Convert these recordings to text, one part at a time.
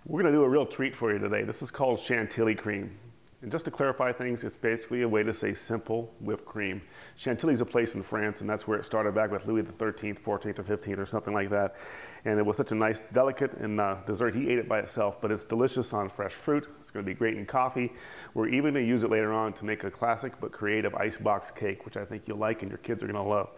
We're going to do a real treat for you today. This is called Chantilly Cream. And just to clarify things, it's basically a way to say simple whipped cream. Chantilly is a place in France, and that's where it started back with Louis XIII, 14th or 15th or something like that. And it was such a nice, delicate and dessert. He ate it by itself, but it's delicious on fresh fruit. It's going to be great in coffee. We're even going to use it later on to make a classic but creative icebox cake, which I think you'll like and your kids are going to love.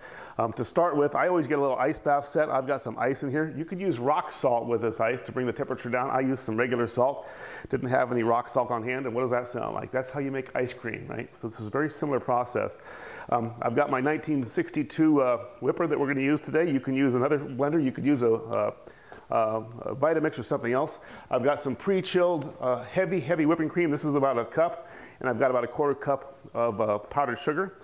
To start with, I always get a little ice bath set. I've got some ice in here. You could use rock salt with this ice to bring the temperature down. I used some regular salt. Didn't have any rock salt on hand, and what does that sound like? That's how you make ice cream, right? So this is a very similar process. I've got my 1962 whipper that we're going to use today. You can use another blender. You could use a Vitamix or something else. I've got some pre-chilled heavy whipping cream. This is about a cup, and I've got about a quarter cup of powdered sugar.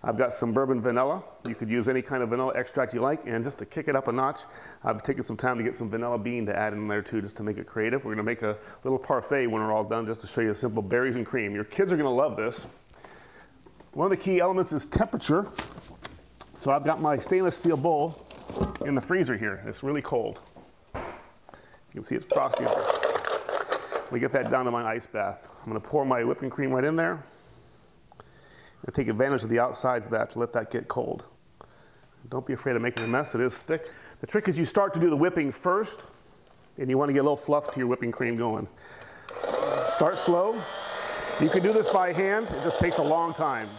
I've got some bourbon vanilla. You could use any kind of vanilla extract you like, and just to kick it up a notch, I've taken some time to get some vanilla bean to add in there too, just to make it creative. We're going to make a little parfait when we're all done, just to show you simple berries and cream. Your kids are going to love this. One of the key elements is temperature. So I've got my stainless steel bowl in the freezer here. It's really cold. You can see it's frosty. Let me get that down to my ice bath. I'm going to pour my whipping cream right in there. And take advantage of the outsides of that to let that get cold. Don't be afraid of making a mess. It is thick. The trick is you start to do the whipping first, and you want to get a little fluff to your whipping cream going. Start slow. You can do this by hand. It just takes a long time.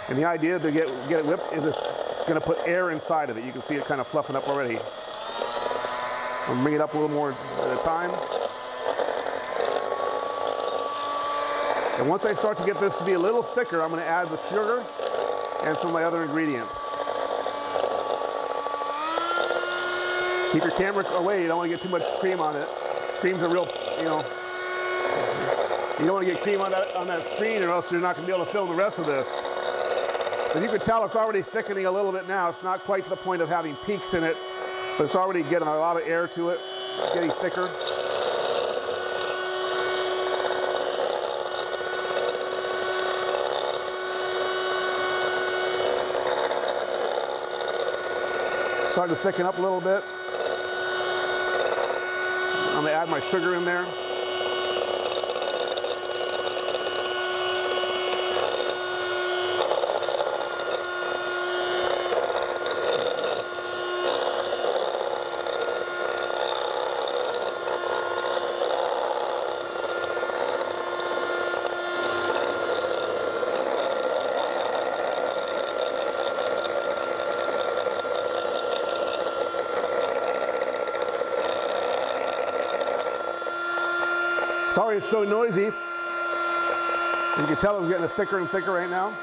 And the idea to get it whipped is it's going to put air inside of it. You can see it kind of fluffing up already. I'll bring it up a little more at a time. And once I start to get this to be a little thicker, I'm going to add the sugar and some of my other ingredients. Keep your camera away. You don't want to get too much cream on it. Cream's a real, you don't want to get cream on that screen, or else you're not going to be able to film the rest of this. But you can tell it's already thickening a little bit now. It's not quite to the point of having peaks in it, but it's already getting a lot of air to it, getting thicker. Starting to thicken up a little bit. I'm going to add my sugar in there. Sorry it's so noisy. You can tell it's getting thicker and thicker right now.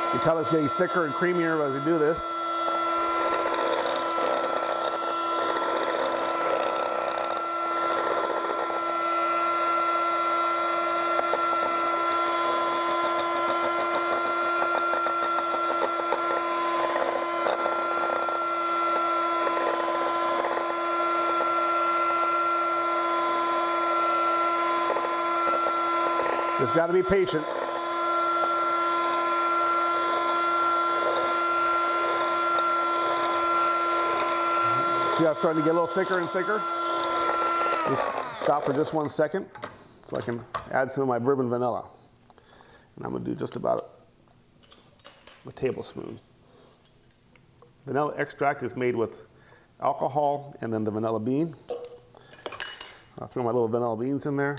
You can tell it's getting thicker and creamier as we do this. Just got to be patient. See how it's starting to get a little thicker and thicker? Just stop for just 1 second so I can add some of my bourbon vanilla. And I'm going to do just about a tablespoon. Vanilla extract is made with alcohol and then the vanilla bean. I'll throw my little vanilla beans in there.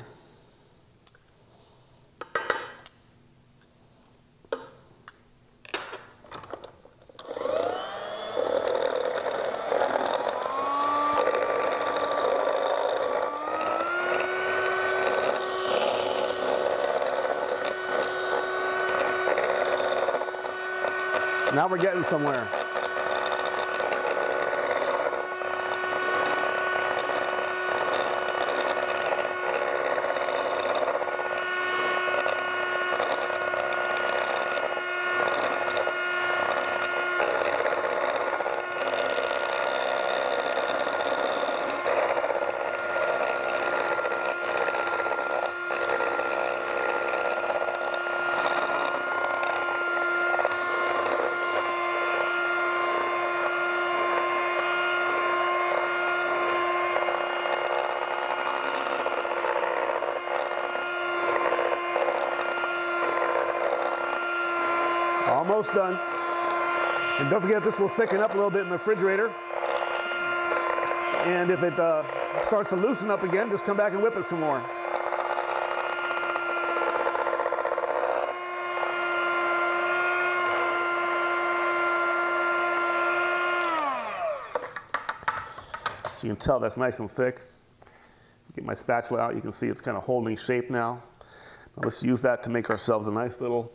Now we're getting somewhere. Almost done. And don't forget, this will thicken up a little bit in the refrigerator. And if it starts to loosen up again, just come back and whip it some more. So you can tell that's nice and thick. Get my spatula out, you can see it's kind of holding shape now. Now let's use that to make ourselves a nice little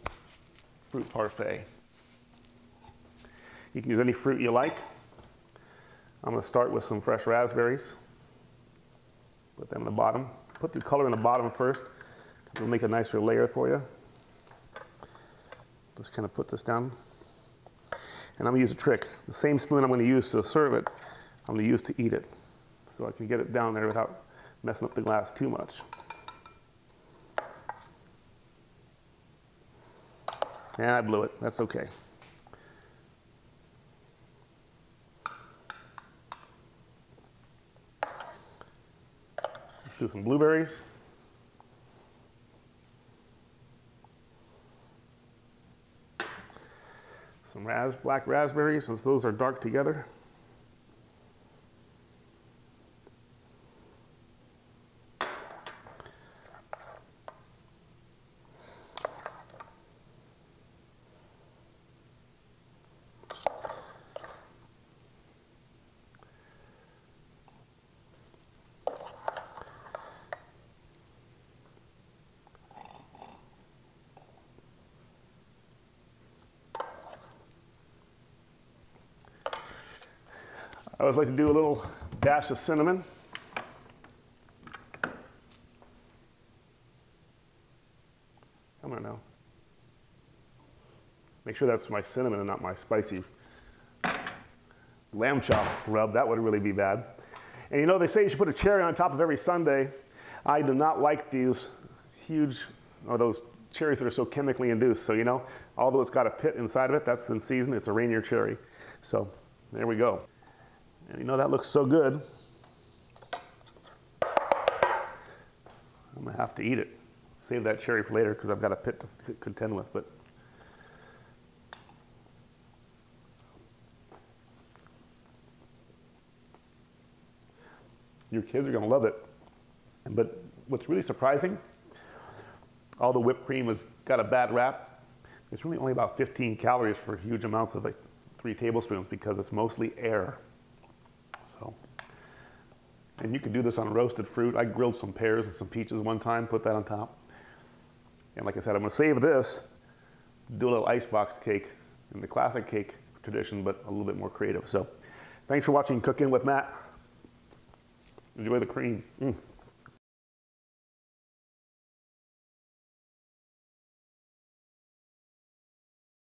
fruit parfait. You can use any fruit you like. I'm going to start with some fresh raspberries. Put them in the bottom. Put the color in the bottom first. It'll make a nicer layer for you. Just kind of put this down. And I'm going to use a trick. The same spoon I'm going to use to serve it, I'm going to use to eat it. So I can get it down there without messing up the glass too much. And I blew it. That's okay. Let's do some blueberries. Some black raspberries, since those are dark together. I always like to do a little dash of cinnamon. Come on now. Make sure that's my cinnamon and not my spicy lamb chop rub. That would really be bad. And you know, they say you should put a cherry on top of every sundae. I do not like these huge, or those cherries that are so chemically induced. So, you know, although it's got a pit inside of it, that's in season, it's a Rainier cherry. So, there we go. And you know, that looks so good. I'm gonna have to eat it. Save that cherry for later because I've got a pit to contend with. But your kids are gonna love it. But what's really surprising, all the whipped cream has got a bad rap. It's really only about 15 calories for huge amounts of like 3 tablespoons because it's mostly air. So, and you can do this on roasted fruit. I grilled some pears and some peaches one time, put that on top. And like I said, I'm going to save this, do a little icebox cake in the classic cake tradition, but a little bit more creative. So, thanks for watching Cooking with Matt. Enjoy the cream.